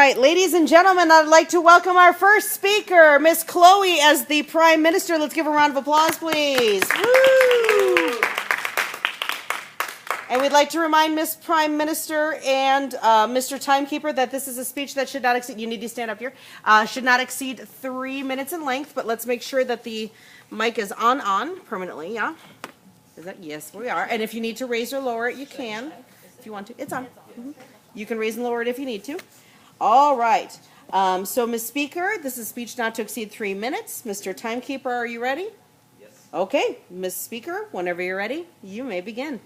right, ladies and gentlemen, I'd like to welcome our first speaker, Miss Chloe, as the Prime Minister. Let's give her a round of applause, please. Woo! And we'd like to remind Miss Prime Minister and Mr. Timekeeper that this is a speech that should not exceed, you need to stand up here, should not exceed 3 minutes in length, but let's make sure that the mic is on permanently, yeah? Is that, yes, we are. And if you need to raise or lower it, you can. If you want to, it's on. Mm-hmm. You can raise and lower it if you need to. All right. So, Ms. Speaker, this is a speech not to exceed 3 minutes. Mr. Timekeeper, are you ready? Yes. Okay. Ms. Speaker, whenever you're ready, you may begin.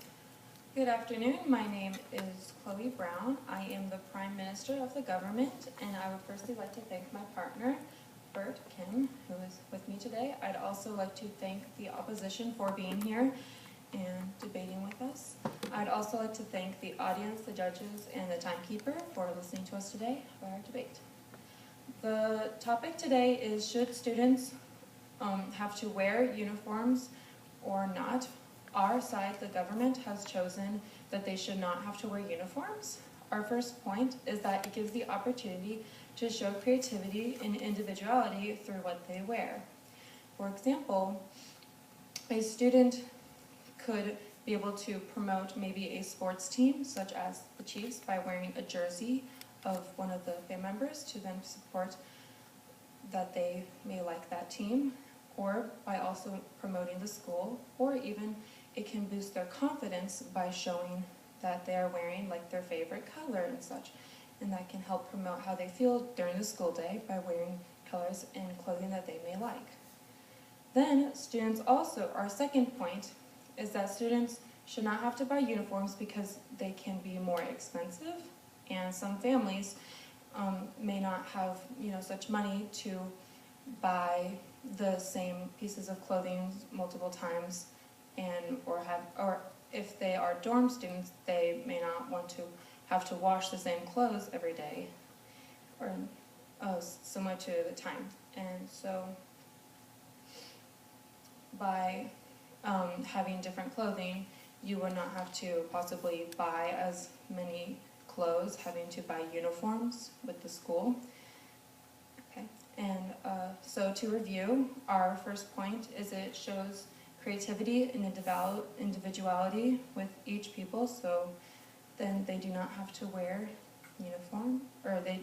Good afternoon. My name is Chloe Brown. I am the Prime Minister of the government, and I would firstly like to thank my partner, Burt, who is with me today. I'd also like to thank the opposition for being here and debating with us. I'd also like to thank the audience, the judges, and the timekeeper for listening to us today for our debate. The topic today is, should students have to wear uniforms or not? Our side, the government, has chosen that they should not have to wear uniforms. Our first point is that it gives the opportunity to show creativity and individuality through what they wear. For example, a student could be able to promote maybe a sports team, such as the Chiefs, by wearing a jersey of one of the family members to then support that they may like that team, or by also promoting the school, or even it can boost their confidence by showing that they are wearing like their favorite color and such, and that can help promote how they feel during the school day by wearing colors and clothing that they may like. Then students also, our second point is that students should not have to buy uniforms because they can be more expensive, and some families may not have such money to buy the same pieces of clothing multiple times, or if they are dorm students, they may not want to have to wash the same clothes every day, or similar to the time. And so by having different clothing, you would not have to possibly buy as many clothes, having to buy uniforms with the school. Okay, and so to review, our first point is it shows creativity and individuality with each people, so then they do not have to wear uniform, or they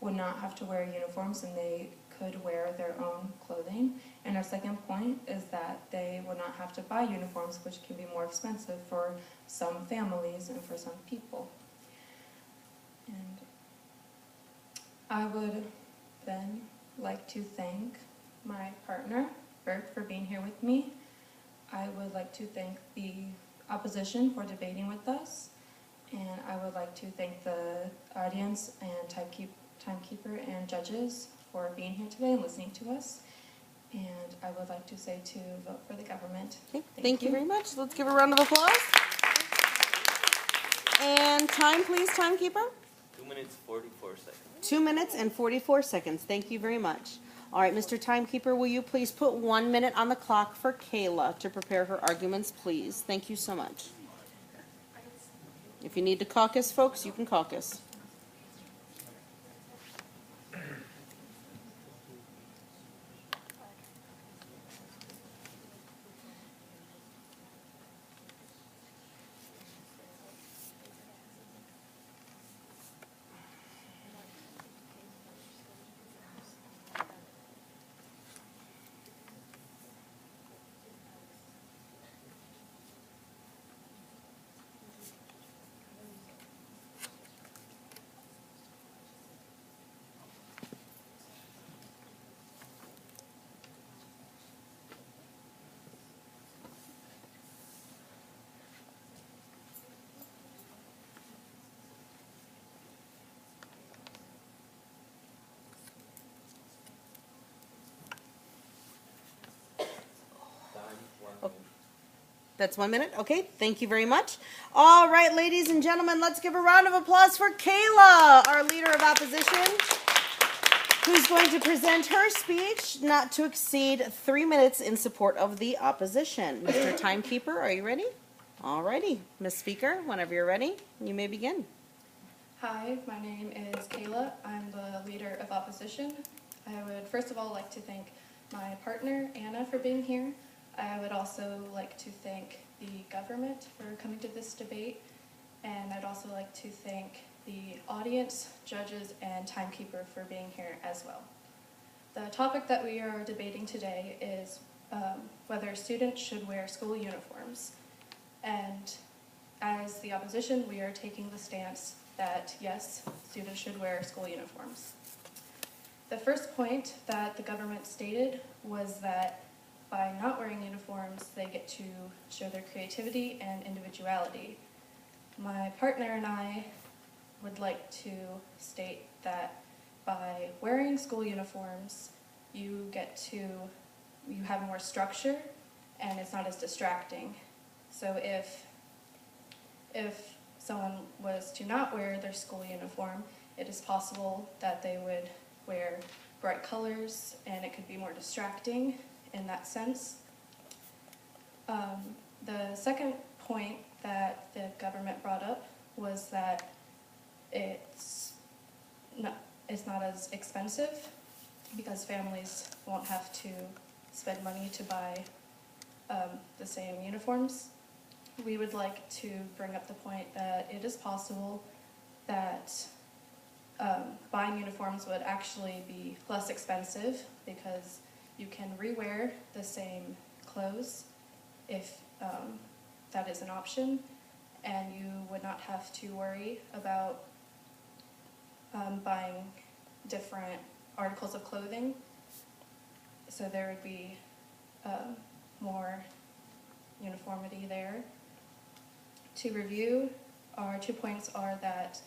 would not have to wear uniforms, and they could wear their own clothing. And our second point is that they would not have to buy uniforms, which can be more expensive for some families and for some people. And I would then like to thank my partner, Burt, for being here with me. I would like to thank the opposition for debating with us, and I would like to thank the audience and timekeeper and judges for being here today and listening to us. And I would like to say to vote for the government. Okay. Thank you very much. Let's give a round of applause. And time, please, timekeeper. 2 minutes, 44 seconds. 2 minutes and 44 seconds. Thank you very much. All right, Mr. Timekeeper, will you please put 1 minute on the clock for Kayla to prepare her arguments, please? Thank you so much. If you need to caucus, folks, you can caucus. That's 1 minute. Okay, thank you very much. All right, ladies and gentlemen, let's give a round of applause for Kayla, our leader of opposition, who's going to present her speech not to exceed 3 minutes in support of the opposition. Mr. Timekeeper, are you ready? All righty. Ms. Speaker, whenever you're ready, you may begin. Hi, my name is Kayla. I Leader of Opposition. I would first of all like to thank my partner, Anna, for being here. I would also like to thank the government for coming to this debate, and I'd also like to thank the audience, judges, and timekeeper for being here as well. The topic that we are debating today is whether students should wear school uniforms. And as the opposition, we are taking the stance that yes, students should wear school uniforms. The first point that the government stated was that by not wearing uniforms, they get to show their creativity and individuality. My partner and I would like to state that by wearing school uniforms, you have more structure and it's not as distracting. So if someone was to not wear their school uniform, it is possible that they would wear bright colors and it could be more distracting in that sense. The second point that the government brought up was that it's not as expensive because families won't have to spend money to buy the same uniforms. We would like to bring up the point that it is possible that buying uniforms would actually be less expensive because you can rewear the same clothes if that is an option, and you would not have to worry about buying different articles of clothing. So there would be more uniformity there. To review, our 2 points are that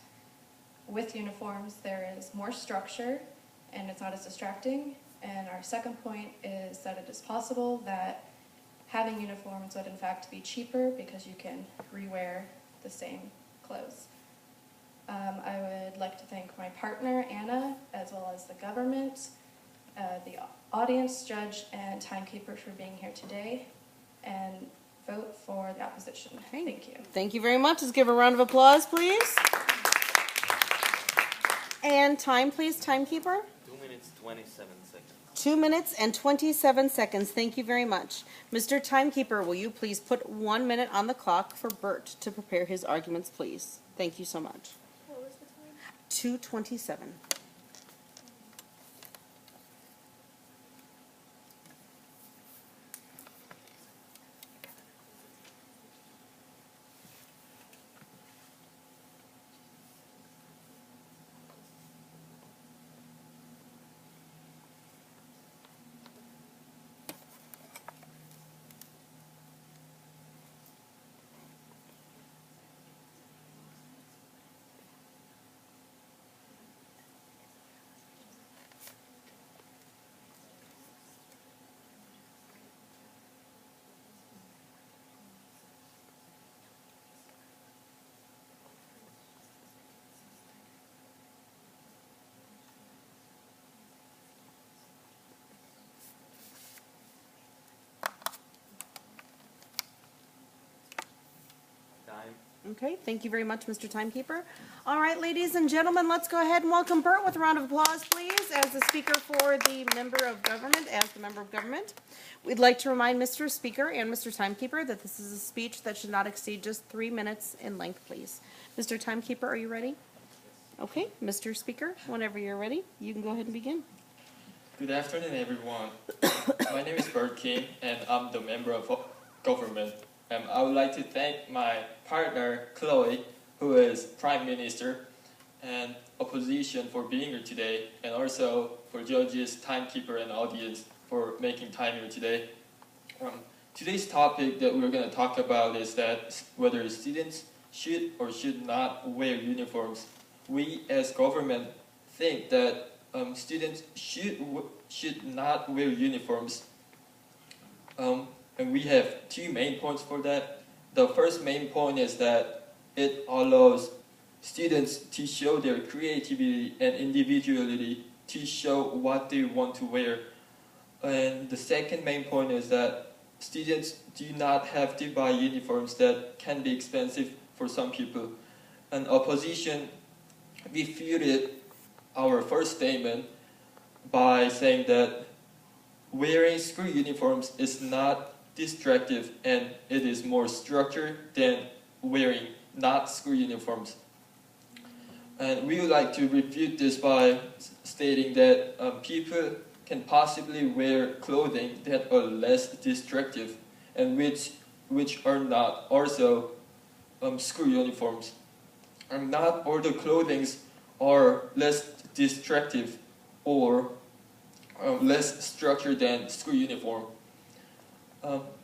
with uniforms there is more structure and it's not as distracting. And our second point is that it is possible that having uniforms would in fact be cheaper because you can rewear the same clothes. I would like to thank my partner, Anna, as well as the government, the audience, judge, and timekeeper for being here today, and vote for the opposition. Okay. Thank you. Thank you very much. Let's give a round of applause, please. And time, please, timekeeper. 2 minutes, 27 seconds. 2 minutes and 27 seconds. Thank you very much. Mr. Timekeeper, will you please put 1 minute on the clock for Burt to prepare his arguments, please? Thank you so much. What was the time? 2:27. Time. Okay, thank you very much, Mr. Timekeeper. All right, ladies and gentlemen, let's go ahead and welcome Burt with a round of applause, please, as the speaker for the member of government, We'd like to remind Mr. Speaker and Mr. Timekeeper that this is a speech that should not exceed just 3 minutes in length, please. Mr. Timekeeper, are you ready? Okay, Mr. Speaker, whenever you're ready, you can go ahead and begin. Good afternoon, everyone. My name is Burt King, and I'm the member of government. I would like to thank my partner, Chloe, who is Prime Minister, and opposition for being here today, and also for judges, timekeeper, and audience for making time here today. Today's topic that we're going to talk about is that whether students should or should not wear uniforms. We as government think that students should not wear uniforms. And we have 2 main points for that. The first main point is that it allows students to show their creativity and individuality to show what they want to wear. And the second main point is that students do not have to buy uniforms that can be expensive for some people. And opposition, we feel it our first statement by saying that wearing school uniforms is not distractive and it is more structured than wearing not school uniforms. And we would like to refute this by stating that people can possibly wear clothing that are less distractive and which are not also school uniforms. And not all the clothings are less distractive or less structured than school uniform.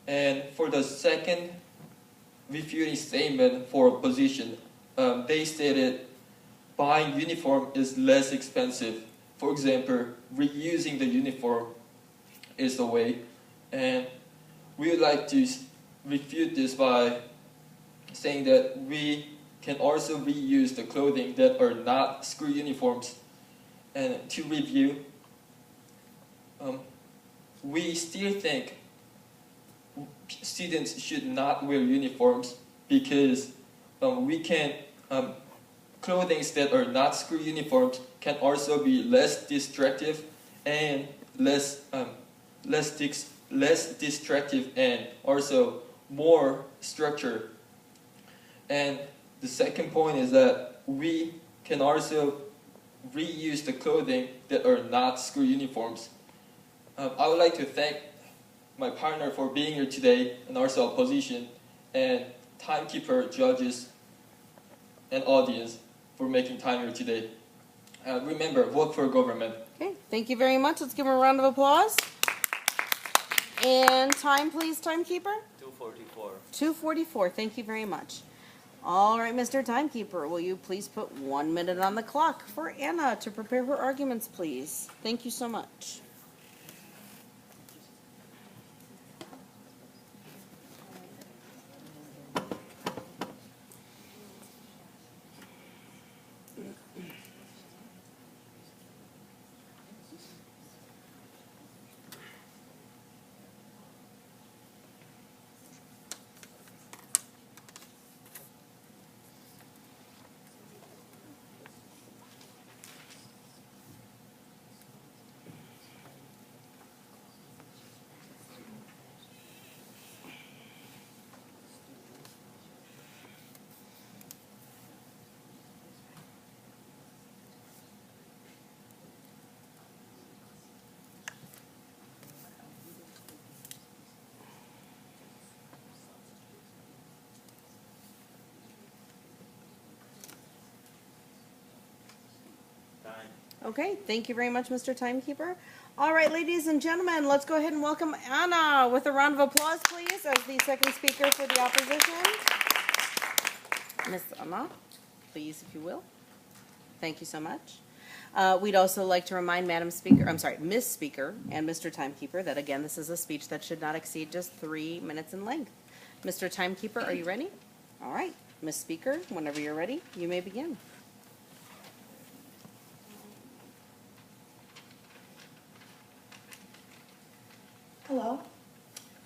And for the second refuting statement for position, they stated buying uniform is less expensive. For example, reusing the uniform is the way. And we would like to refute this by saying that we can also reuse the clothing that are not school uniforms. And to review, we still think students should not wear uniforms because we can clothing that are not school uniforms can also be less distractive and less distractive and also more structured. And the second point is that we can also reuse the clothing that are not school uniforms. I would like to thank my partner for being here today and also opposition and timekeeper, judges, and audience for making time here today. Remember, vote for government. Okay, thank you very much. Let's give him a round of applause. And time, please, timekeeper. 2:44. 2:44. Thank you very much. All right, Mr. Timekeeper, will you please put 1 minute on the clock for Anna to prepare her arguments, please? Thank you so much. Time. Okay, thank you very much, Mr. Timekeeper. All right, ladies and gentlemen, let's go ahead and welcome Anna with a round of applause, please, as the second speaker for the opposition. Miss Anna, please, if you will. Thank you so much. We'd also like to remind Miss Speaker and Mr. Timekeeper that, again, this is a speech that should not exceed just 3 minutes in length. Mr. Timekeeper, are you ready? All right. Miss Speaker, whenever you're ready, you may begin. Hello,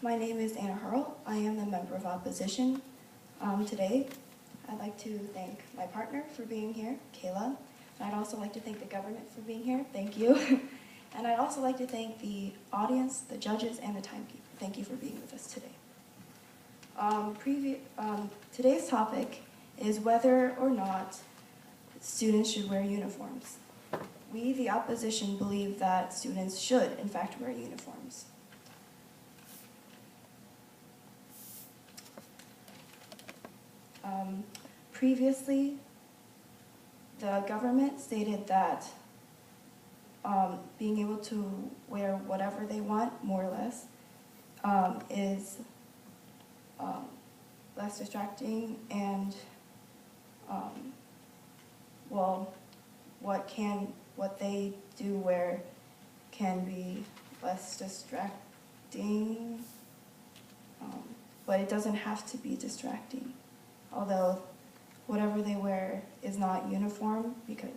my name is Anna Hurl. I am the member of opposition. Today, I'd like to thank my partner for being here, Kayla. I'd also like to thank the government for being here. Thank you. And I'd also like to thank the audience, the judges, and the timekeeper. Thank you for being with us today. Today's topic is whether or not students should wear uniforms. We, the opposition, believe that students should, in fact, wear uniforms. Previously, the government stated that being able to wear whatever they want, more or less, is less distracting and, well, what they do wear can be less distracting, but it doesn't have to be distracting. Although whatever they wear is not uniform because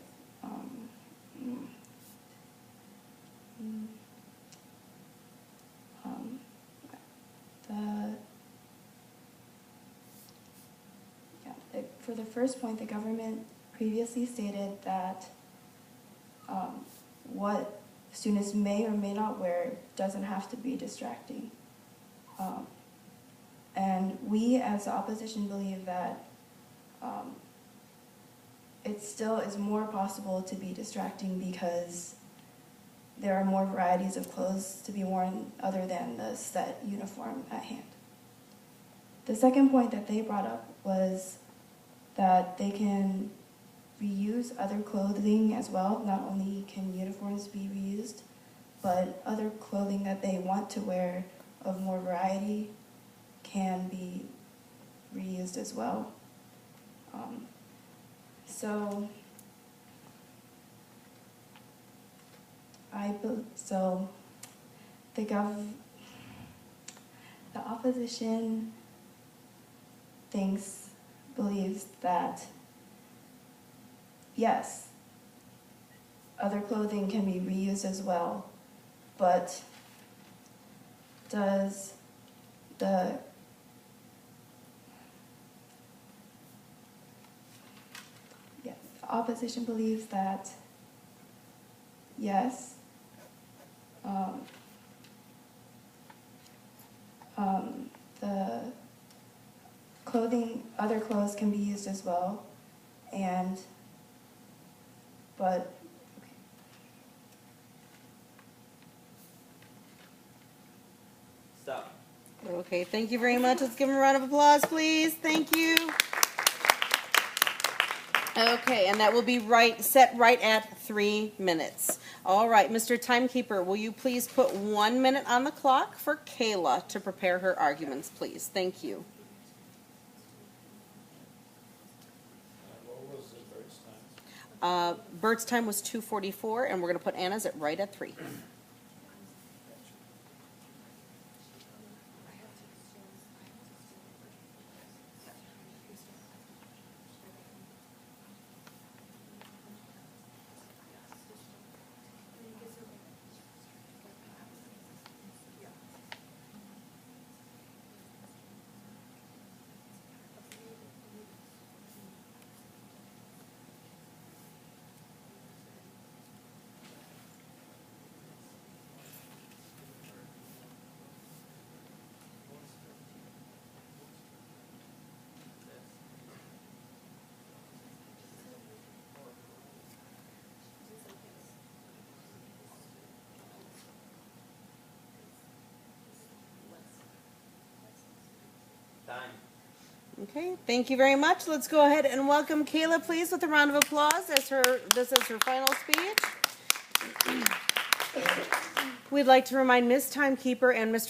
for the first point, the government previously stated that what students may or may not wear doesn't have to be distracting. And we as the opposition believe that it still is more possible to be distracting because there are more varieties of clothes to be worn other than the set uniform at hand. The second point that they brought up was that they can reuse other clothing as well. Not only can uniforms be reused, but other clothing that they want to wear of more variety can be reused as well. So the opposition believes that yes, other clothing can be reused as well, but does the opposition believes that yes, the other clothes can be used as well, but Stop. Okay, thank you very much. Let's give him a round of applause, please. Thank you. Okay, and that will be set right at 3 minutes. All right, Mr. Timekeeper, will you please put 1 minute on the clock for Kayla to prepare her arguments, please? Thank you. What was the Burt's time? Burt's time was 2:44, and we're going to put Anna's at right at 3. Time. Okay, thank you very much. Let's go ahead and welcome Kayla, please, with a round of applause as this is her final speech. We'd like to remind Ms. Timekeeper and Miss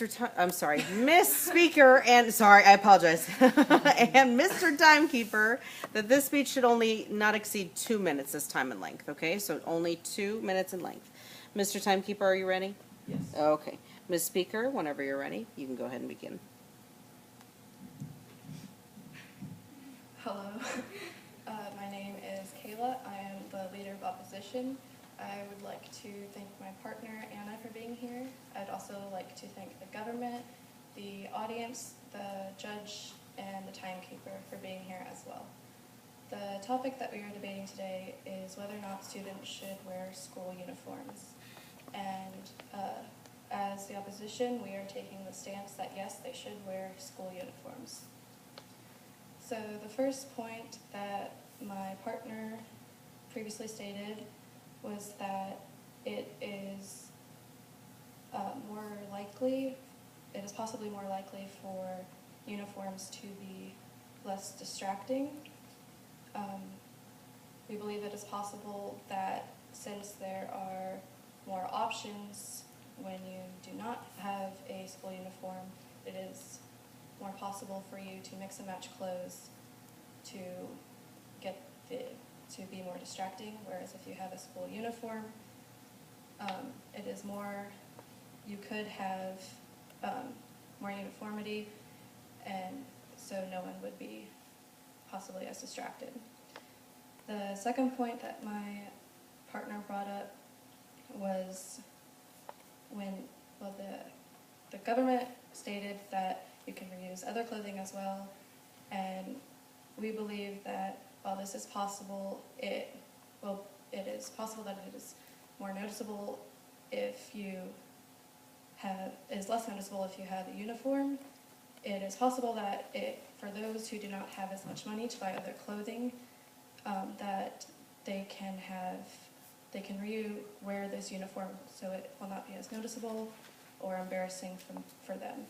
Speaker, and I apologize, and Mr. Timekeeper, that this speech should only not exceed 2 minutes this time in length, okay? So only 2 minutes in length. Mr. Timekeeper, are you ready? Yes. Okay. Ms. Speaker, whenever you're ready, you can go ahead and begin. Hello, my name is Kayla. I am the leader of opposition. I would like to thank my partner, Anna, for being here. I'd also like to thank the government, the audience, the judge, and the timekeeper for being here as well. The topic that we are debating today is whether or not students should wear school uniforms. And as the opposition, we are taking the stance that yes, they should wear school uniforms. So the first point that my partner previously stated was that it is possibly more likely for uniforms to be less distracting. We believe it is possible that since there are more options when you do not have a school uniform, it is more possible for you to mix and match clothes to be more distracting, whereas if you have a school uniform, it is more, you could have more uniformity, and so no one would be possibly as distracted. The second point that my partner brought up was the government stated that you can reuse other clothing as well, and we believe that while this is possible, it is possible that it is more noticeable if you have, is less noticeable if you have a uniform. It is possible that for those who do not have as much money to buy other clothing, that they can wear this uniform so it will not be as noticeable or embarrassing for them.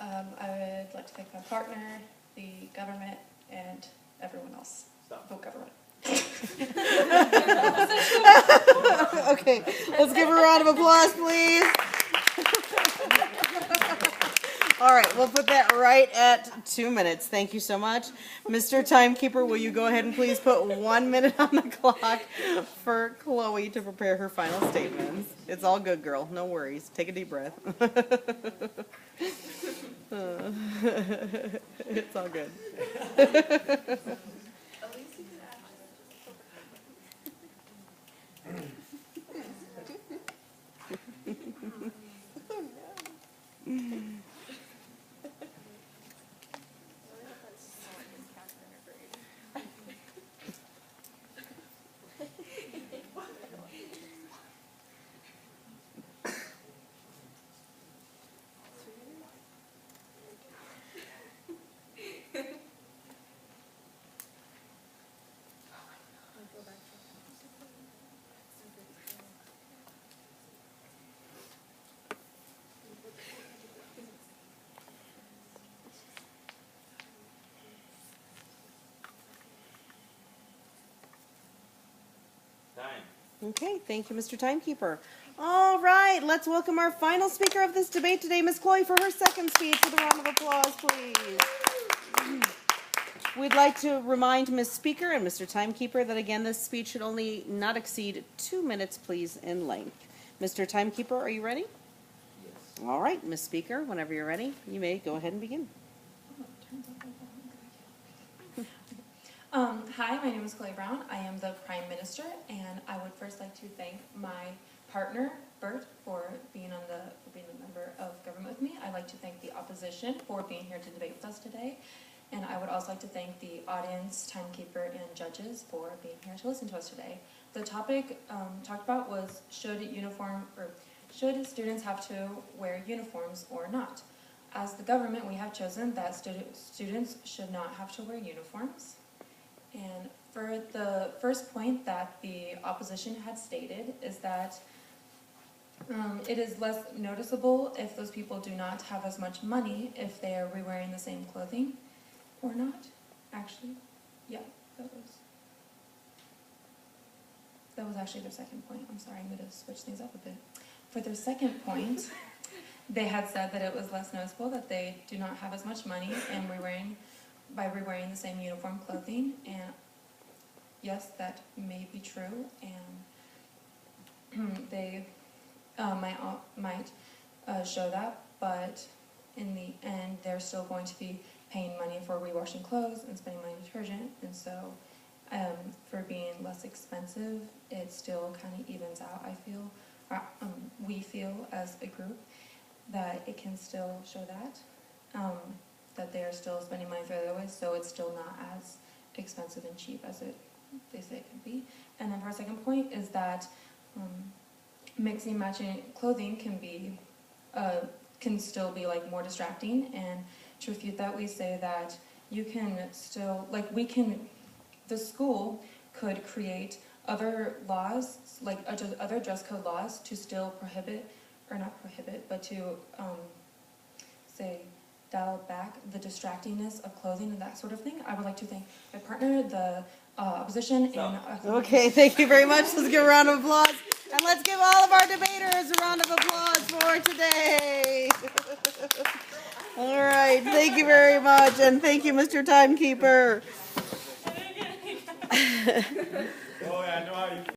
I would like to thank my partner, the government, and everyone else. Stop. Vote government. Okay, let's give her a round of applause, please. All right, we'll put that right at 2 minutes. Thank you so much. Mr. Timekeeper, will you go ahead and please put 1 minute on the clock for Chloe to prepare her final statements? It's all good, girl. No worries. Take a deep breath. It's all good. Time. Okay, thank you, Mr. Timekeeper. All right, let's welcome our final speaker of this debate today, Ms. Chloe, for her second speech. With a round of applause, please. We'd like to remind Ms. Speaker and Mr. Timekeeper that, again, this speech should only not exceed 2 minutes, please, in length. Mr. Timekeeper, are you ready? Yes. All right, Ms. Speaker, whenever you're ready, you may go ahead and begin. Hi, my name is Chloe Brown. I am the Prime Minister, and I would first like to thank my partner, Burt, for being a member of government with me. I'd like to thank the opposition for being here to debate with us today. And I would also like to thank the audience, timekeeper, and judges for being here to listen to us today. The topic talked about was should students have to wear uniforms or not? As the government, we have chosen that students should not have to wear uniforms. And for the first point that the opposition had stated is that it is less noticeable if those people do not have as much money if they are re-wearing the same clothing or not. Actually, yeah, that was actually their second point. I'm sorry, I'm going to switch things up a bit. For their second point, they had said that it was less noticeable that they do not have as much money and by re-wearing the same uniform clothing, and yes, that may be true, and they might show that, but in the end, they're still going to be paying money for rewashing clothes and spending money on detergent, and so for being less expensive, it still kind of evens out, I feel. We feel as a group that it can still show that they are still spending money for other ways, so it's still not as expensive and cheap as they say it can be. And then for our second point is that mixing matching clothing can still be like more distracting, and to refute that, we say that you can still, the school could create other laws, like other dress code laws to still prohibit, or not prohibit, but to say dial back the distractingness of clothing and that sort of thing. I would like to thank my partner, the opposition, and okay, thank you very much. Let's give a round of applause. And let's give all of our debaters a round of applause for today. All right, thank you very much. And thank you, Mr. Timekeeper. Oh, yeah, I know how you